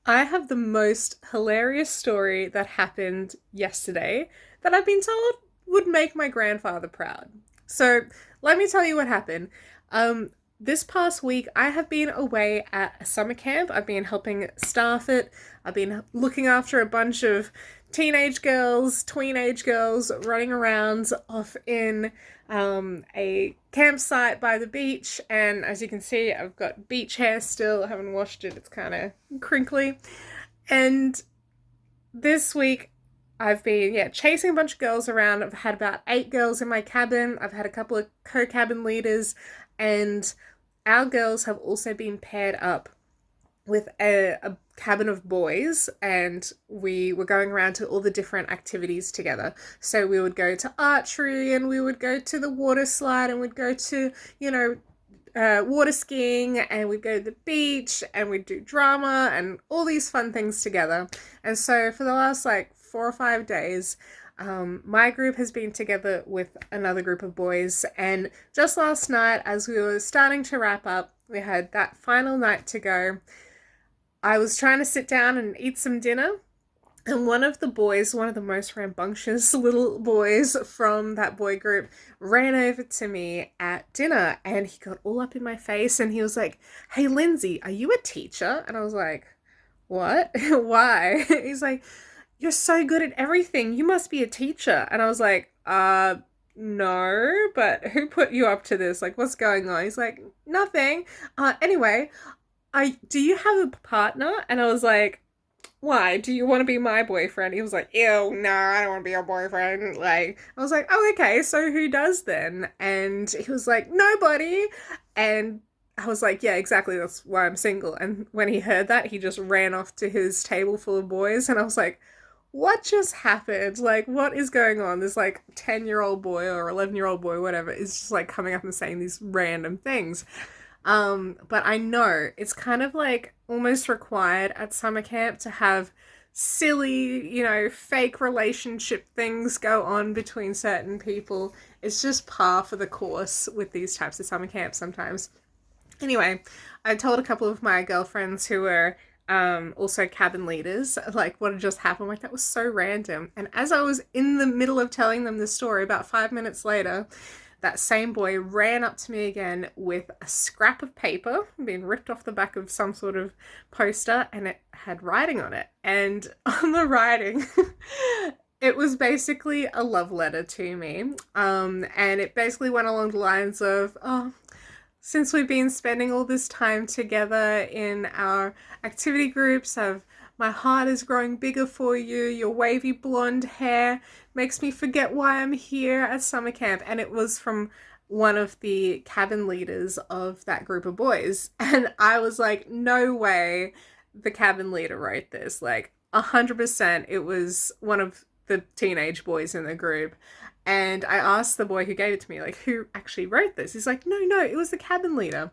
I have the most hilarious story that happened yesterday that I've been told would make my grandfather proud. So, let me tell you what happened. Um, this past week, I have been away at a summer camp. I've been helping staff it. I've been looking after a bunch of teenage girls, tweenage girls running around off in a campsite by the beach. And as you can see, I've got beach hair still. I haven't washed it, it's kind of crinkly. And this week, I've been, chasing a bunch of girls around. I've had about 8 girls in my cabin. I've had a couple of co cabin leaders, and our girls have also been paired up with a cabin of boys, and we were going around to all the different activities together. So we would go to archery, and we would go to the water slide, and we'd go to, water skiing, and we'd go to the beach, and we'd do drama and all these fun things together. And so for the last like 4 or 5 days, my group has been together with another group of boys, and just last night, as we were starting to wrap up, we had that final night to go. I was trying to sit down and eat some dinner, and one of the boys, one of the most rambunctious little boys from that boy group, ran over to me at dinner, and he got all up in my face and he was like, "Hey, Lindsay, are you a teacher?" And I was like, "What? Why?" He's like, "You're so good at everything. You must be a teacher." And I was like, no, but who put you up to this? Like, what's going on?" He's like, "Nothing. Anyway, I do you have a partner?" And I was like, "Why? Do you want to be my boyfriend?" He was like, "Ew, no, I don't want to be your boyfriend." Like, I was like, "Oh, okay, so who does then?" And he was like, "Nobody." And I was like, "Yeah, exactly, that's why I'm single." And when he heard that, he just ran off to his table full of boys, and I was like, what just happened? Like, what is going on? This like 10-year-old boy or 11-year-old boy, whatever, is just like coming up and saying these random things. But I know it's kind of like almost required at summer camp to have silly, fake relationship things go on between certain people. It's just par for the course with these types of summer camps sometimes. Anyway, I told a couple of my girlfriends who were also cabin leaders, like what had just happened. Like, that was so random. And as I was in the middle of telling them the story, about 5 minutes later, that same boy ran up to me again with a scrap of paper being ripped off the back of some sort of poster, and it had writing on it. And on the writing, it was basically a love letter to me. And it basically went along the lines of, "Oh, since we've been spending all this time together in our activity groups, my heart is growing bigger for you. Your wavy blonde hair makes me forget why I'm here at summer camp." And it was from one of the cabin leaders of that group of boys. And I was like, no way the cabin leader wrote this. Like, 100% it was one of the teenage boys in the group. And I asked the boy who gave it to me, like, who actually wrote this? He's like, no, no, it was the cabin leader.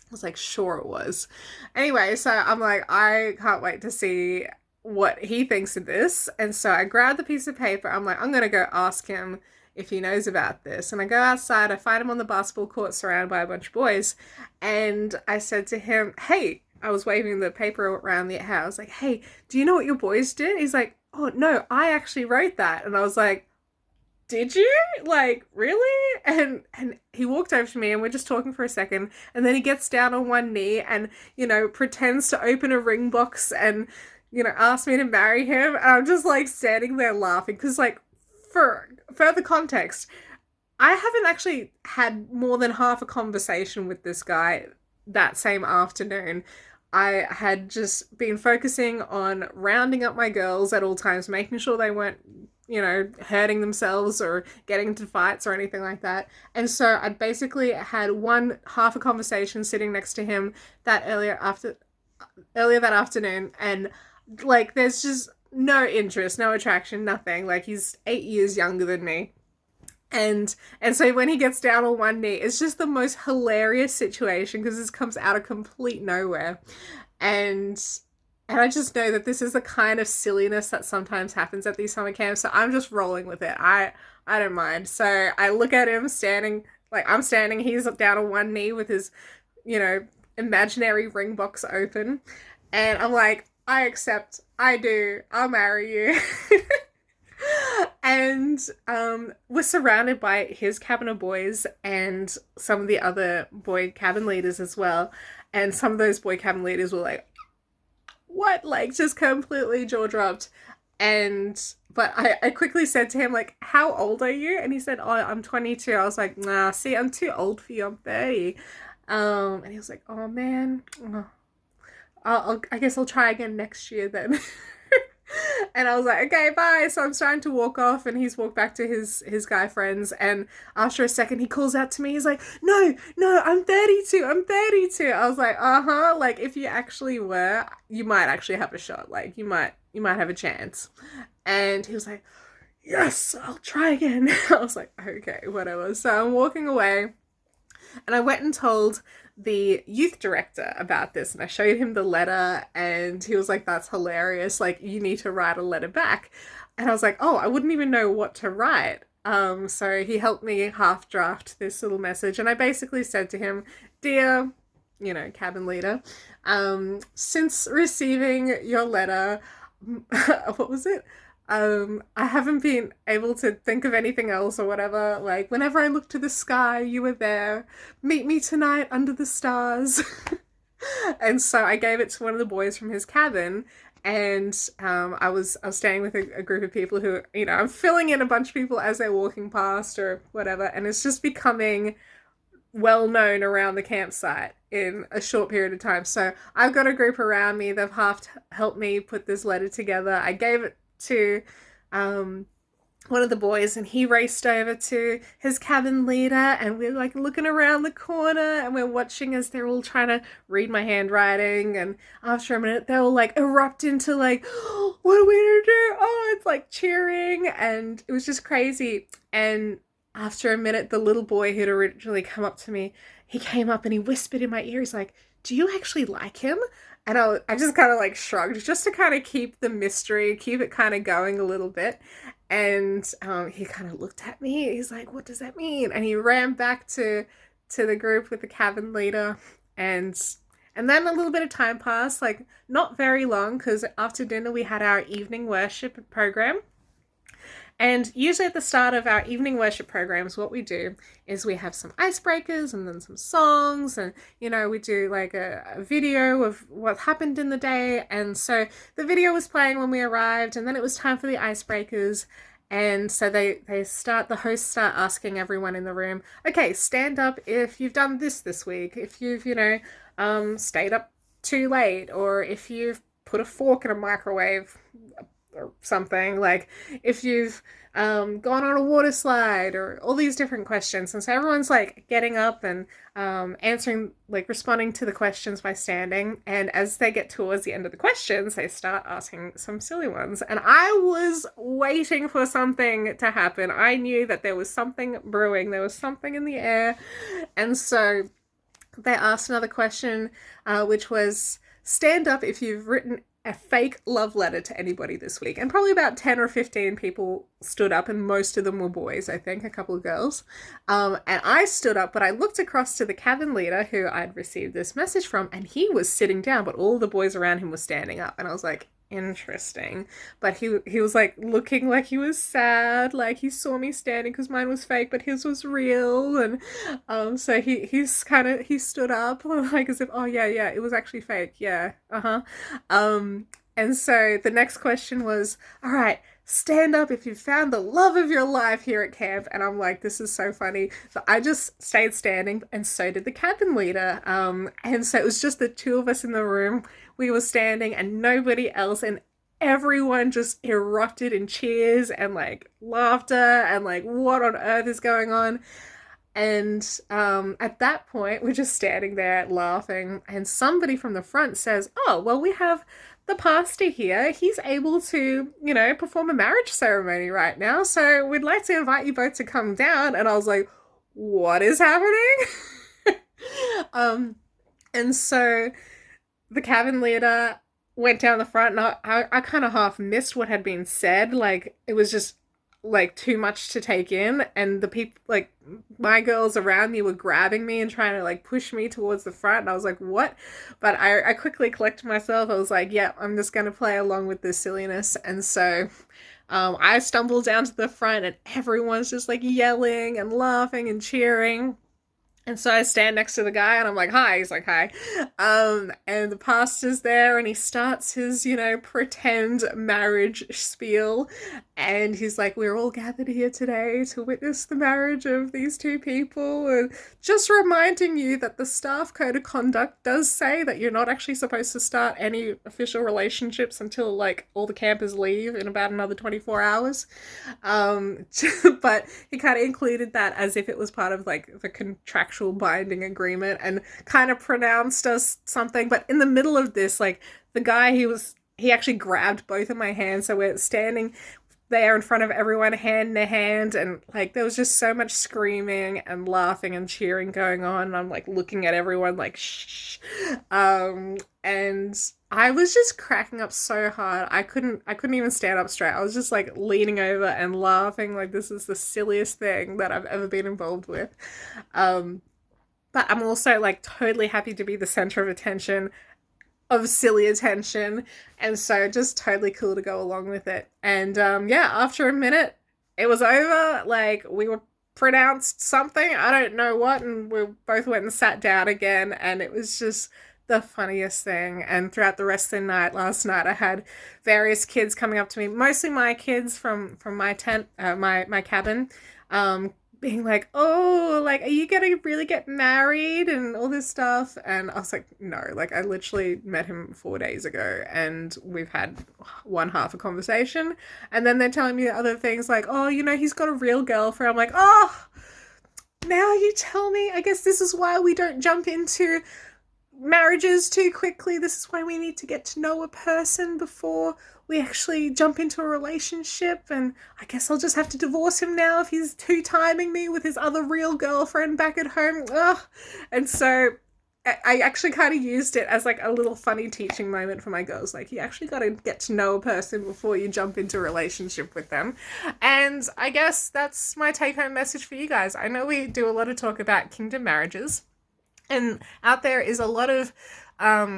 I was like, sure it was. Anyway, so I'm like, I can't wait to see what he thinks of this. And so I grabbed the piece of paper. I'm like, I'm going to go ask him if he knows about this. And I go outside, I find him on the basketball court surrounded by a bunch of boys. And I said to him, hey, I was waving the paper around the house. I was like, hey, do you know what your boys did? He's like, oh, no, I actually wrote that. And I was like, did you? Like, really? And he walked over to me, and we're just talking for a second, and then he gets down on one knee and, pretends to open a ring box and, ask me to marry him. And I'm just like standing there laughing because, like, for further context, I haven't actually had more than half a conversation with this guy that same afternoon. I had just been focusing on rounding up my girls at all times, making sure they weren't, hurting themselves or getting into fights or anything like that. And so I'd basically had one half a conversation sitting next to him that earlier that afternoon, and like there's just no interest, no attraction, nothing. Like, he's 8 years younger than me. And so when he gets down on one knee, it's just the most hilarious situation because this comes out of complete nowhere. And and I just know that this is the kind of silliness that sometimes happens at these summer camps. So I'm just rolling with it. I don't mind. So I look at him standing, like I'm standing, he's down on one knee with his, you know, imaginary ring box open. And I'm like, I accept. I do. I'll marry you. And we're surrounded by his cabin of boys and some of the other boy cabin leaders as well. And some of those boy cabin leaders were like, what? Like, just completely jaw dropped. And but I quickly said to him, like, how old are you? And he said, oh, I'm 22. I was like, nah, see, I'm too old for you. I'm 30. And he was like, oh man, oh, I guess I'll try again next year then. And I was like, okay, bye. So I'm starting to walk off, and he's walked back to his guy friends. And after a second, he calls out to me. He's like, no, no, I'm 32. I'm 32. I was like, uh-huh. Like, if you actually were, you might actually have a shot. Like, you might have a chance. And he was like, yes, I'll try again. I was like, okay, whatever. So I'm walking away, and I went and told the youth director about this, and I showed him the letter, and he was like, that's hilarious. Like, you need to write a letter back. And I was like, oh, I wouldn't even know what to write. So he helped me half draft this little message, and I basically said to him, dear, cabin leader, since receiving your letter, what was it? I haven't been able to think of anything else or whatever. Like, whenever I look to the sky, you were there. Meet me tonight under the stars. And so I gave it to one of the boys from his cabin. And I was staying with a group of people who, I'm filling in a bunch of people as they're walking past or whatever. And it's just becoming well known around the campsite in a short period of time. So I've got a group around me. They've half helped me put this letter together. I gave it to one of the boys, and he raced over to his cabin leader, and we're like looking around the corner, and we're watching as they're all trying to read my handwriting. And after a minute, they all like erupt into like, oh, what are we gonna do? Oh, it's like cheering, and it was just crazy. And after a minute, the little boy who'd originally come up to me, he came up and he whispered in my ear, he's like, do you actually like him? And I just kind of like shrugged just to kind of keep the mystery, keep it kind of going a little bit. And he kind of looked at me. He's like, what does that mean? And he ran back to the group with the cabin leader. And then a little bit of time passed, like not very long, because after dinner we had our evening worship program. And usually at the start of our evening worship programs, what we do is we have some icebreakers and then some songs, and we do like a video of what happened in the day. And so the video was playing when we arrived, and then it was time for the icebreakers. And so the hosts start asking everyone in the room, okay, stand up if you've done this week, if you've, stayed up too late, or if you've put a fork in a microwave or something, like if you've gone on a water slide, or all these different questions. And so everyone's like getting up and answering, like responding to the questions by standing. And as they get towards the end of the questions, they start asking some silly ones. And I was waiting for something to happen. I knew that there was something brewing, there was something in the air. And so they asked another question, which was, stand up if you've written a fake love letter to anybody this week. And probably about 10 or 15 people stood up, and most of them were boys, I think, a couple of girls. And I stood up, but I looked across to the cabin leader who I'd received this message from, and he was sitting down, but all the boys around him were standing up. And I was like, interesting. But he was like looking like he was sad, like he saw me standing because mine was fake but his was real. And so he stood up like as if, oh yeah, it was actually fake, yeah, and so the next question was, all right, stand up if you found the love of your life here at camp. And I'm like, this is so funny. So I just stayed standing, and so did the cabin leader. And so it was just the two of us in the room. We were standing and nobody else, and everyone just erupted in cheers and like laughter and like, what on earth is going on? And at that point, we're just standing there laughing, and somebody from the front says, oh, well, we have the pastor here. He's able to, perform a marriage ceremony right now. So we'd like to invite you both to come down. And I was like, what is happening? And so the cabin leader went down the front, and I kind of half missed what had been said. Like, it was just like too much to take in, and the people, like my girls around me, were grabbing me and trying to like push me towards the front, and I was like, what? But I quickly collected myself. I was like, yeah, I'm just gonna play along with this silliness. And so I stumbled down to the front, and everyone's just like yelling and laughing and cheering. And so I stand next to the guy and I'm like, hi. He's like, hi. And the pastor's there and he starts his, pretend marriage spiel. And he's like, we're all gathered here today to witness the marriage of these two people. And just reminding you that the staff code of conduct does say that you're not actually supposed to start any official relationships until like all the campers leave in about another 24 hours. Um, but he kind of included that as if it was part of like the contractual binding agreement and kind of pronounced us something. But in the middle of this, like the guy, he actually grabbed both of my hands. So we're standing there in front of everyone, hand in hand, and like there was just so much screaming and laughing and cheering going on. And I'm like looking at everyone like shh. And I was just cracking up so hard. I couldn't even stand up straight. I was just like leaning over and laughing like this is the silliest thing that I've ever been involved with. Um but I'm also like totally happy to be the center of attention, of silly attention, and so just totally cool to go along with it. And yeah, after a minute it was over. Like we were pronounced something, I don't know what, and we both went and sat down again, and it was just the funniest thing. And throughout the rest of the night, last night, I had various kids coming up to me, mostly my kids from my tent, my cabin, being like, oh, like, are you gonna really get married and all this stuff? And I was like, no, like, I literally met him 4 days ago and we've had one half a conversation. And then they're telling me other things like, oh, he's got a real girlfriend. I'm like, oh, now you tell me. I guess this is why we don't jump into marriages too quickly. This is why we need to get to know a person before we actually jump into a relationship. And I guess I'll just have to divorce him now if he's two-timing me with his other real girlfriend back at home. Ugh. And so I actually kind of used it as like a little funny teaching moment for my girls. Like, you actually got to get to know a person before you jump into a relationship with them. And I guess that's my take-home message for you guys. I know we do a lot of talk about kingdom marriages, and out there is a lot of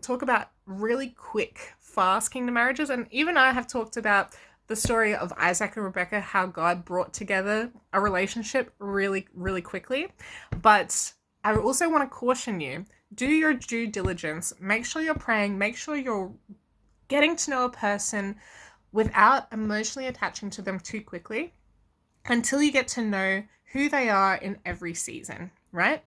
talk about really quick, fast kingdom marriages. And even I have talked about the story of Isaac and Rebecca, how God brought together a relationship really, really quickly. But I also want to caution you, do your due diligence. Make sure you're praying. Make sure you're getting to know a person without emotionally attaching to them too quickly until you get to know who they are in every season, right?